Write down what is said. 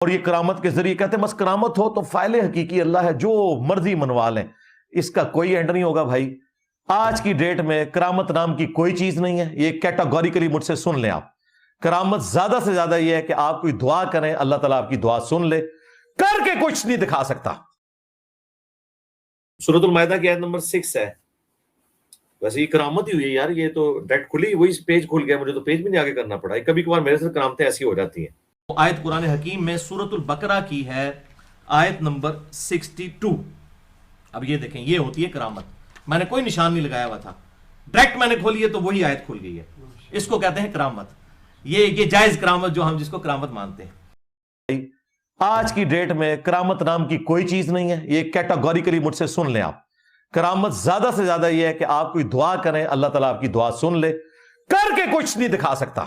और ये करामत के जरिए कहते हैं बस करामत हो तो फाइल हकीकी अल्लाह है, जो मर्जी मनवा लें, इसका कोई एंड नहीं होगा भाई। आज की डेट में करामत नाम की कोई चीज नहीं है, ये कैटेगोरिकली मुझसे सुन लें आप। करामत ज्यादा से ज्यादा ये है कि आप कोई दुआ करें, अल्लाह ताला आपकी दुआ सुन ले, करके कुछ नहीं दिखा सकता। सूरतुल मायदा की आयत नंबर 6 है। वैसे ये करामत ही हुई है यार, ये तो डायरेक्ट खुली वही पेज खुल गया, मुझे तो पेज भी नहीं आगे करना पड़ा। कभी कभार मेरे से करामतें ऐसी हो जाती हैं। आयत कुरान हकीम में सूरतुल बकरा की है, आयत नंबर 62। अब ये देखें, ये होती है करामत। मैंने कोई निशान नहीं लगाया हुआ था, डायरेक्ट मैंने खोली है तो वही आयत खुल गई है। इसको कहते हैं करामत। ये जायज करामत, जो हम जिसको करामत मानते हैं। आज की डेट में करामत नाम की कोई चीज नहीं है, ये कैटेगोरिकली मुझसे सुन लें आप। करामत ज्यादा से ज्यादा ये है कि आप कोई दुआ करें, अल्लाह ताला आपकी दुआ सुन ले, करके कुछ नहीं दिखा सकता।